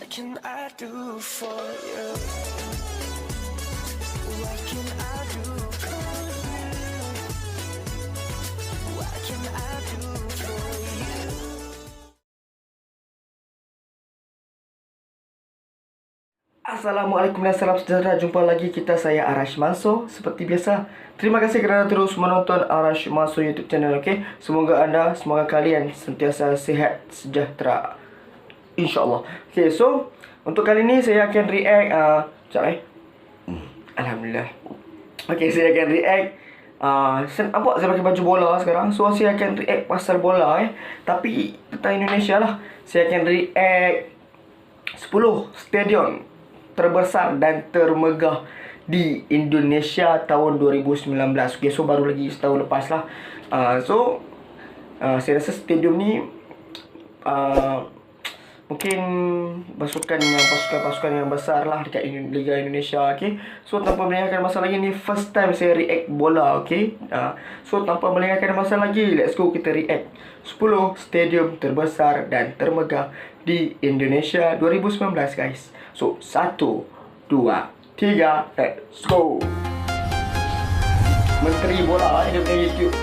can I do for you? What can I do for you? What can I do for you? Assalamualaikum dan salam sejahtera. Jumpa lagi saya Arash Manso. Seperti biasa, terima kasih kerana terus menonton Arash Manso YouTube channel. Semoga kalian sentiasa sihat sejahtera, InsyaAllah. So untuk kali ini saya akan react Alhamdulillah. Saya akan react nampak saya pakai baju bola sekarang. So saya akan react pasal bola tapi tentang Indonesia lah. Saya akan react 10 stadion terbesar dan termegah di Indonesia tahun 2019. So baru lagi setahun lepas lah. Saya rasa stadium ni mungkin pasukan yang besar lah dekat Liga Indonesia. So tanpa melengahkan masa lagi, ni first time saya react bola. So tanpa melengahkan masa lagi, let's go kita react 10 stadium terbesar dan termegah di Indonesia 2019 guys. So 1, 2, 3, let's go. Menteri bola dia punya YouTube.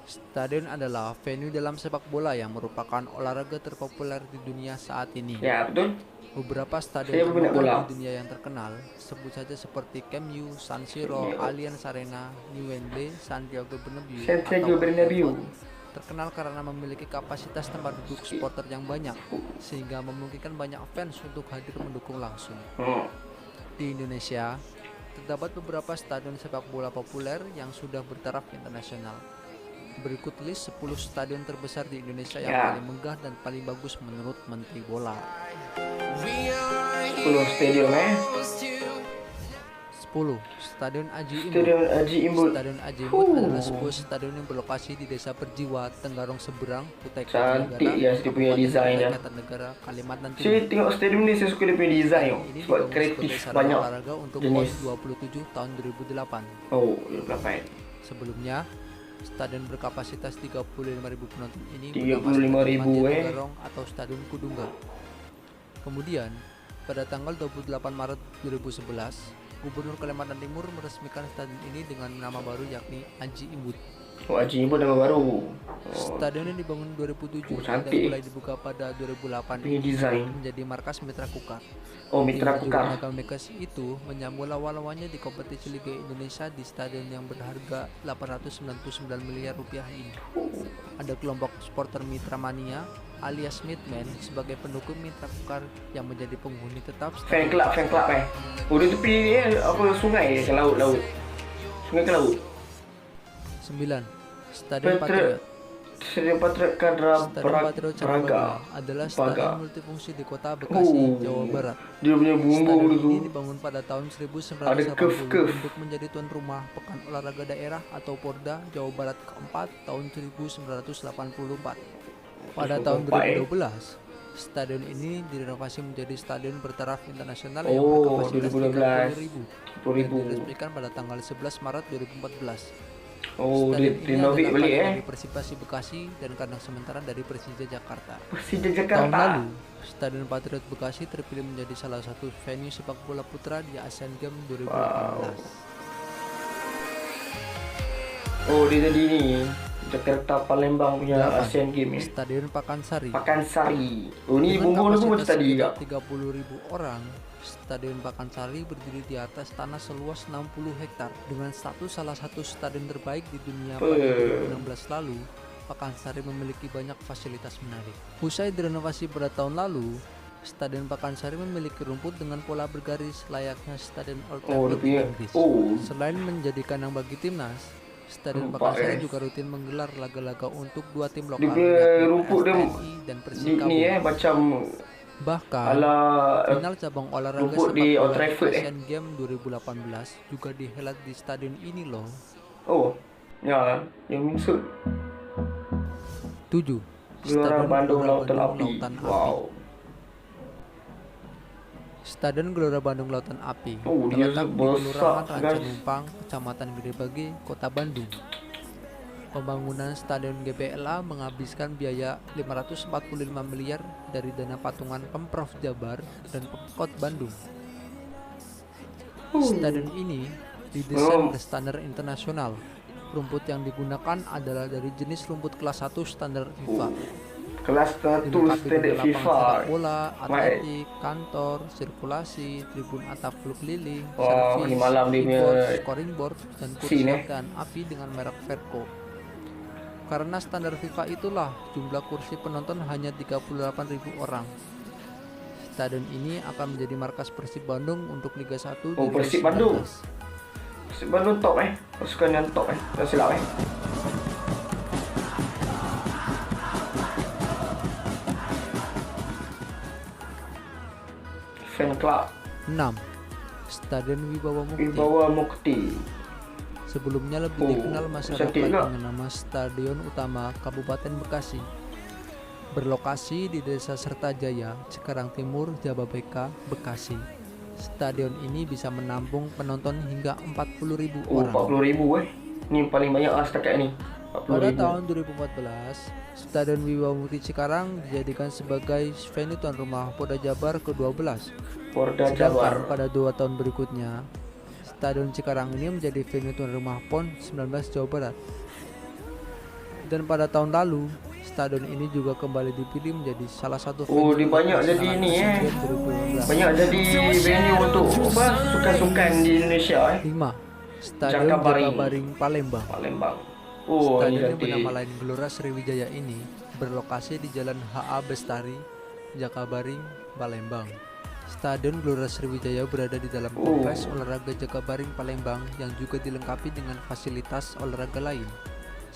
Stadion adalah venue dalam sepak bola yang merupakan olahraga terpopuler di dunia saat ini. Ya, betul. Beberapa stadion Saya peminat bola di dunia yang terkenal, sebut saja seperti Camp Nou, San Siro, Allianz Arena, New Wembley, Santiago Bernabeu, terkenal karena memiliki kapasitas tempat duduk supporter yang banyak, sehingga memungkinkan banyak fans untuk hadir mendukung langsung. Di Indonesia, terdapat beberapa stadion sepak bola populer yang sudah bertaraf internasional. Berikut list 10 stadion terbesar di Indonesia yang paling megah dan paling bagus menurut Menteri Bola. 10 stadion 10. Stadion Aji Imbut. Stadion Aji Imbut adalah sebuah stadion yang berlokasi di Desa Perjiwa, Tenggarong Seberang, Kutai Cantik ya dia punya desainnya. Negara, Kalimantan Timur. Saya tengok stadium ni, saya suka dia punya desain sebab kreatif, banyak untuk jenis. PON 27 tahun 2008. Oh, 2008. Sebelumnya, stadion berkapasitas 35.000 penonton ini 35.000 Tenggarong atau Stadion Kudungga. Kemudian, pada tanggal 28 Maret 2011, Gubernur Kalimantan Timur meresmikan stadion ini dengan nama baru yakni Aji Imbut. Oh, Aji Imbut nama baru. Stadion ini dibangun 2007 dan mulai dibuka pada 2008 menjadi markas Mitra Kukar. Oh, Mitra Kukar. Megas itu menyambut lawan-lawannya di kompetisi Liga Indonesia di stadion yang berharga 899 miliar rupiah ini. Ada kelompok supporter Mitra Mania alias Midman sebagai pendukung Mitra Kukar yang menjadi penghuni tetap fan club Oh, di tepi ni apa, sungai ke laut? Sungai ke laut? 9. Stadion Patriot. Stadion Patriot Braga adalah stadion multifungsi di kota Bekasi, Jawa Barat. Dia punya bumbung stadion ini dibangun pada tahun 1980 untuk menjadi tuan rumah Pekan Olahraga Daerah atau Porda Jawa Barat keempat tahun 1984. Pada tahun 2012, stadion ini direnovasi menjadi stadion bertaraf internasional yang berkapasitas 30.000 dan diresmikan pada tanggal 11 Maret 2014. Stadion ini adalah dari Persipasi Bekasi dan kandang sementara dari Persija Jakarta. Tahun lalu, Stadion Patriot Bekasi terpilih menjadi salah satu venue sepak bola putra di Asian Games 2018. Oh, dia jadi ni Jakarta Palembang punya Asian Games. Stadion Pakansari. Oh, ni bumbung pun tadi juga. 30.000 orang. Stadion Pakansari berdiri di atas tanah seluas 60 hektar dengan status salah satu stadion terbaik di dunia pada 2016 lalu. Pakansari memiliki banyak fasilitas menarik. Usai direnovasi pada tahun lalu, Stadion Pakansari memiliki rumput dengan pola bergaris layaknya Stadion Old Trafford di Inggris. Selain menjadi kandang bagi timnas, Stadion Pakansari juga rutin menggelar laga-laga untuk dua tim lokal yakni STI dan Persikabo. Macam bahkan final cabang olahraga sepak bola Asian Games 2018 juga dihelat di stadion ini loh. Oh, ya, yang maksud 7. Gelora Bandung Lautan Api. Wow. Stadion Gelora Bandung Lautan Api dia terletak di Kelurahan Rancanumpang, Kecamatan Gedebagi, Kota Bandung. Pembangunan Stadion GBLA menghabiskan biaya 545 miliar dari dana patungan Pemprov Jabar dan Pemkot Bandung. Stadion ini didesain berstandar internasional. Rumput yang digunakan adalah dari jenis rumput kelas 1 standar FIFA. Kelas 1 Dilengkapi standar dengan lapangan FIFA. sepak bola, atletik, kantor, sirkulasi, tribun atap klub keliling, Wah, servis, ini malam dia punya keyboard, scoring board, dan kursi scene, dan api dengan merek Verco. Karena standar FIFA itulah jumlah kursi penonton hanya 38.000 orang. Stadion ini akan menjadi markas Persib Bandung untuk Liga 1 Oh, 2019. Persib Bandung. Persib Bandung top pasukan yang top tak silap Fan club 6. Stadion Wibawa Mukti. Wibawa Mukti. Sebelumnya lebih dikenal masyarakat cantik juga. dengan nama Stadion Utama Kabupaten Bekasi. Berlokasi di Desa Sertajaya, Cikarang Timur, Jababeka, Bekasi. Stadion ini bisa menampung penonton hingga 40.000 Oh, orang. 40.000 Ini paling banyak setakat ni. Pada 40.000. tahun 2014, Stadion Wibawa Mukti Cikarang dijadikan sebagai venue tuan rumah Polda Jabar ke-12. Porda Sedangkan Jabar. pada 2 tahun berikutnya, Stadion Cikarang ini menjadi venue tuan rumah PON 19 Jawa Barat. Dan pada tahun lalu, stadion ini juga kembali dipilih menjadi salah satu Oh, venue dia banyak untuk jadi ni Asian Games 2015. Banyak jadi venue untuk apa? Sukan-sukan di Indonesia 5. Stadion Jakabaring. Jakabaring Palembang. Palembang. Oh, ini Stadion yang cantik. bernama lain Gelora Sriwijaya ini berlokasi di Jalan HA Bestari, Jakabaring, Palembang. Stadion Gelora Sriwijaya berada di dalam kompleks olahraga Jakabaring Palembang yang juga dilengkapi dengan fasilitas olahraga lain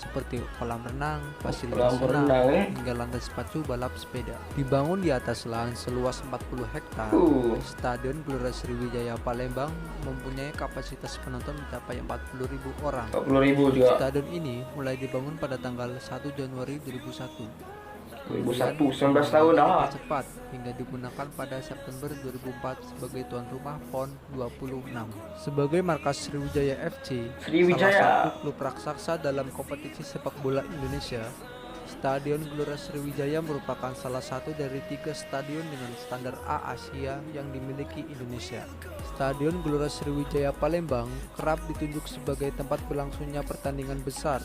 seperti kolam renang, fasilitas Kolam senam, renang, hingga lantai sepatu balap sepeda. Dibangun di atas lahan seluas 40 hektar, Stadion Gelora Sriwijaya Palembang mempunyai kapasitas penonton mencapai 40.000 orang. 40.000 juga. Stadion ini mulai dibangun pada tanggal 1 Januari 2001. 2001, 19 tahun dah. Cepat hingga digunakan pada September 2004 sebagai tuan rumah PON 26. Sebagai markas Sriwijaya FC, Sriwijaya. salah satu klub raksasa dalam kompetisi sepak bola Indonesia, Stadion Gelora Sriwijaya merupakan salah satu dari 3 stadion dengan standar A Asia yang dimiliki Indonesia. Stadion Gelora Sriwijaya Palembang kerap ditunjuk sebagai tempat berlangsungnya pertandingan besar.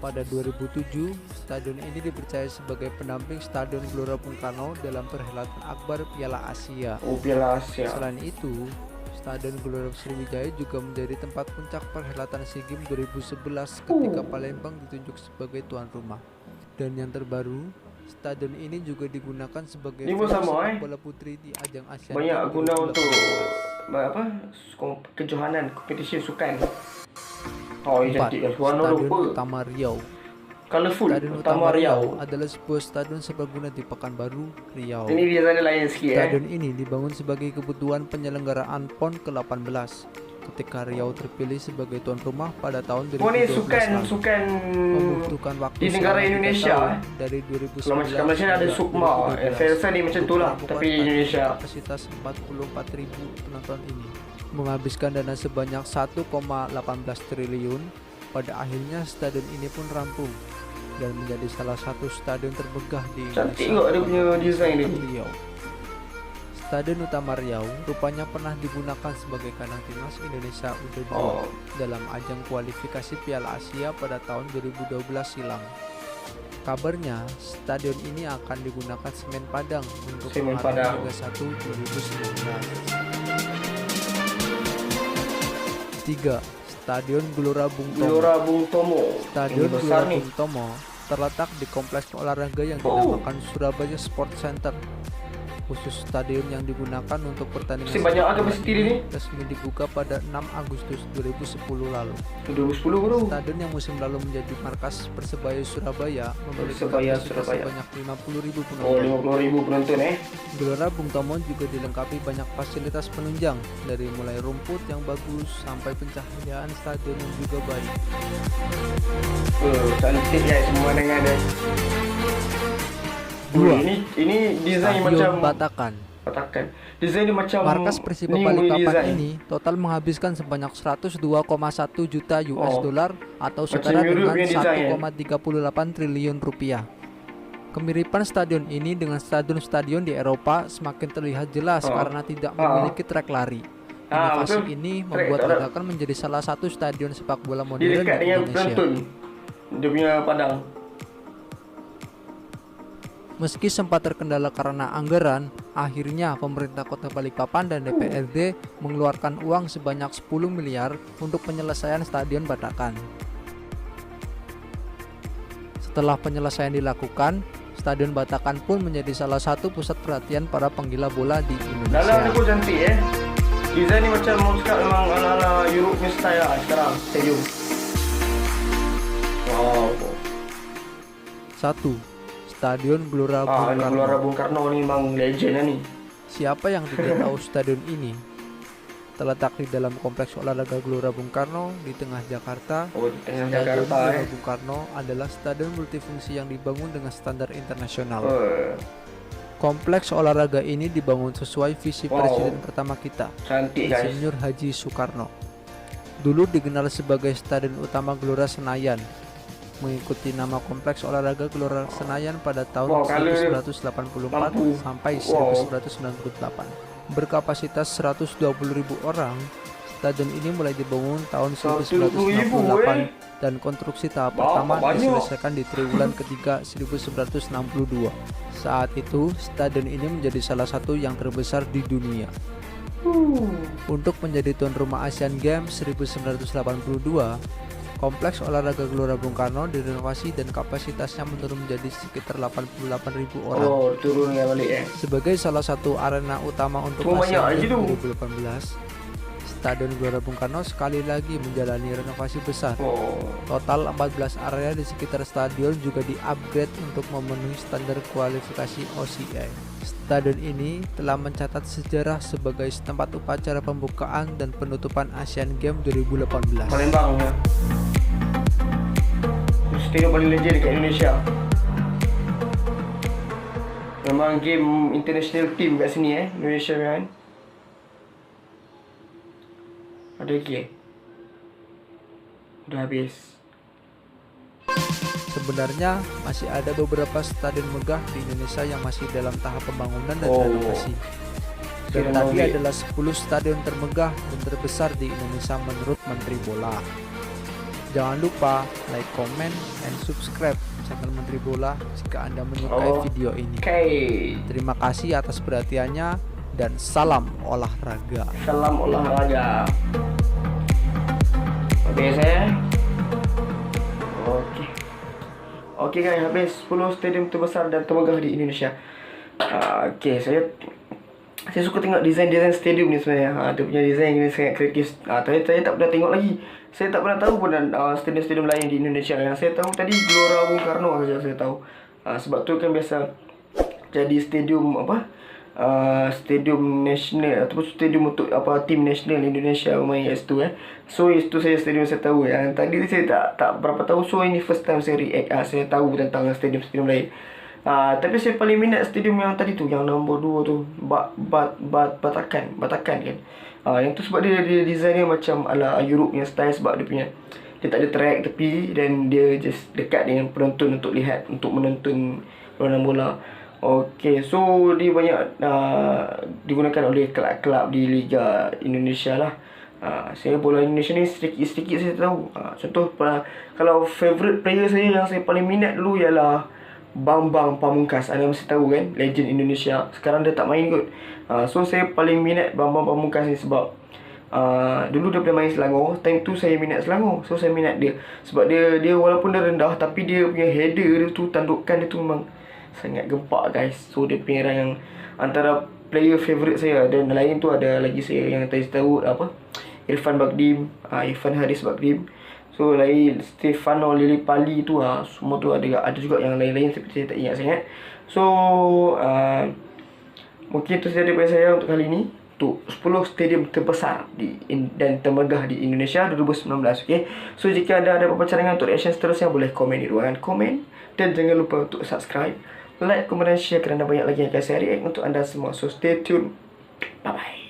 Pada 2007, stadion ini dipercaya sebagai pendamping Stadion Gelora Bung Karno dalam perhelatan akbar Piala Asia. Oh, Piala Asia. Selain itu, Stadion Gelora Sriwijaya juga menjadi tempat puncak perhelatan SEA Games 2011 ketika Palembang ditunjuk sebagai tuan rumah. Dan yang terbaru, stadion ini juga digunakan sebagai Ini pun sama, sepak bola putri di ajang Asian Banyak Games guna 2018. untuk apa? Kejohanan, kompetisi sukan. Oh, ini 4. cantik lah. Warna Stadion lupa. Utama Riau. Colourful. Stadion Utama Riau. adalah sebuah stadion serbaguna di Pekanbaru, Riau. Ini dia sana lain sikit Stadion ini dibangun sebagai kebutuhan penyelenggaraan PON ke-18 ketika Riau terpilih sebagai tuan rumah pada tahun 2012. Oh, ni sukan membutuhkan waktu di negara selama 3 Indonesia. tahun, dari 2019 Kalau macam Malaysia ada hingga Sukma. 2012 Saya rasa ni macam tu lah. untuk Tapi di membuat Indonesia. kapasitas 44.000 penonton ini menghabiskan dana sebanyak 1,18 triliun. Pada akhirnya stadion ini pun rampung dan menjadi salah satu stadion termegah di Cantik Indonesia. juga dia punya desain ni. Riau. Stadion Utama Riau rupanya pernah digunakan sebagai kandang timnas Indonesia U22 dalam ajang kualifikasi Piala Asia pada tahun 2012 silam. Kabarnya, stadion ini akan digunakan semen Padang untuk Semen perhelatan Padang. Liga 1 2019. 3. Stadion Gelora Bung Tomo. Gelora Bung Tomo. Stadion Ini besar Gelora ni. Bung Tomo terletak di kompleks olahraga yang dinamakan Surabaya Sport Center. Khusus stadion yang digunakan untuk pertandingan Mesti banyak sepak bola kapasiti ini ni. resmi dibuka pada 6 Agustus 2010 lalu. 2010 bro. Stadion yang musim lalu menjadi markas Persebaya Surabaya memiliki Persebaya kapasitas Surabaya. sebanyak 50.000 Oh, penonton. 50.000 penonton Gelora Bung Tomo juga dilengkapi banyak fasilitas penunjang, dari mulai rumput yang bagus sampai pencahayaan stadion yang juga baik. Cantik ya semua dengan dia. 2. Ini desain Stadion macam Batakan. Batakan. Desain dia macam Markas Persiba new Balikpapan design. ini total menghabiskan sebanyak 102,1 juta US Oh. dollar atau Macam setara Europe dengan punya design, 1,38 triliun rupiah. Kemiripan stadion ini dengan stadion-stadion di Eropa semakin terlihat jelas karena tidak memiliki trek lari. Inovasi betul. ini Trek membuat tak ada. Batakan menjadi salah satu stadion sepak bola Dia modern dekat di dengan Indonesia. penonton. Dia punya padang. Meski sempat terkendala karena anggaran, akhirnya pemerintah Kota Balikpapan dan DPRD mengeluarkan uang sebanyak 10 miliar untuk penyelesaian Stadion Batakan. Setelah penyelesaian dilakukan, Stadion Batakan pun menjadi salah satu pusat perhatian para penggila bola di Dalam dia Indonesia. pun cantik Desain ni macam mau cakap memang ala-ala Europe punya style lah sekarang stadium. Wow. 1. Stadion Gelora Bung Ini Karno. Gelora Bung Karno ni memang legend lah ni. Siapa yang tidak tahu stadion ini? Terletak di dalam kompleks olahraga Gelora Bung Karno di tengah Jakarta. Oh, di tengah Stadion Jakarta Gelora Bung Karno adalah stadion multifungsi yang dibangun dengan standar internasional. Kompleks olahraga ini dibangun sesuai visi Wow. presiden pertama kita, Cantik guys. Insinyur Haji Soekarno. Dulu dikenal sebagai Stadion Utama Gelora Senayan, mengikuti nama kompleks olahraga Gelora Senayan pada tahun Wow, kalau 1984 lampu. sampai Wow. 1998. Berkapasitas 120.000 orang, stadion ini mulai dibangun tahun 1968 dan konstruksi tahap pertama banyak. diselesaikan di triwulan ketiga 1962. Saat itu, stadion ini menjadi salah satu yang terbesar di dunia. Untuk menjadi tuan rumah Asian Games 1982, kompleks olahraga Gelora Bung Karno direnovasi dan kapasitasnya menurun menjadi sekitar 88.000 orang. Oh, turun ya balik Sebagai salah satu arena utama untuk Oh, Asian banyak Games lagi tu. 2018, Stadion Gelora Bung Karno sekali lagi menjalani renovasi besar. Oh. Total 14 area di sekitar stadion juga di-upgrade untuk memenuhi standar kualifikasi OCA. Stadion ini telah mencatat sejarah sebagai tempat upacara pembukaan dan penutupan Asian Games 2018. Palembang ya. Stadium paling legend dekat Indonesia. Memang game international team kat sini Indonesia kan. Ada lagi Udah habis. Sebenarnya masih ada beberapa stadion megah di Indonesia yang masih dalam tahap pembangunan dan Oh. renovasi. Dan Kira tadi mau adalah 10 stadion termegah dan terbesar di Indonesia menurut Menteri Bola. Jangan lupa like, comment, and subscribe channel Menteri Bola jika Anda menyukai video ini. Oke. Terima kasih atas perhatiannya dan salam olahraga. Salam olahraga. Habis Okey. Okey guys, habis 10 stadium terbesar dan termegah di Indonesia. Okey, saya suka tengok desain stadium ni sebenarnya. Dia punya desain ni sangat kreatif. Tapi saya tak pernah tengok lagi. Saya tak pernah tahu pun stadium-stadium lain di Indonesia. Yang saya tahu tadi Gelora Bung Karno saja saya tahu. Sebab tu kan biasa jadi stadium stadium nasional ataupun stadium untuk tim nasional Indonesia bermain kat situ So itu saya stadium saya tahu. Yang tadi saya tak berapa tahu. So ini first time saya react saya tahu tentang stadium-stadium lain. Tapi saya paling minat stadium yang tadi tu, yang nombor 2 tu, Batakan kan. Yang tu sebab dia design dia macam ala Europe punya style, sebab dia tak ada track tepi dan dia just dekat dengan penonton untuk lihat, untuk menonton permainan bola. Okey, so dia banyak digunakan oleh kelab-kelab di Liga Indonesia lah. Saya bola Indonesia ni sedikit-sedikit saya tahu. Contoh kalau favourite player saya yang saya paling minat dulu ialah Bambang Pamungkas. Anda mesti tahu kan, legend Indonesia. Sekarang dia tak main kot. So saya paling minat Bambang Pamungkas ni sebab dulu dia pernah main Selangor. Time tu saya minat Selangor. So saya minat dia sebab dia walaupun dia rendah, tapi dia punya header dia tu, tandukan dia tu memang sangat gempak guys. So dia punya yang antara player favourite saya. Dan lain tu ada lagi saya yang tadi tahu Irfan Bagdim, Irfan Haris Bagdim. So lain Stefano Lillipali tu semua tu ada juga yang lain-lain tapi saya tak ingat sangat. So mungkin itu saja daripada saya untuk kali ini, untuk 10 stadium terbesar dan termegah di Indonesia 2019. Okay? So jika anda ada apa-apa cadangan untuk reaction seterusnya, boleh komen di ruangan komen. Dan jangan lupa untuk subscribe, like, komen, dan share, kerana banyak lagi yang akan saya react untuk anda semua. So stay tune. Bye bye.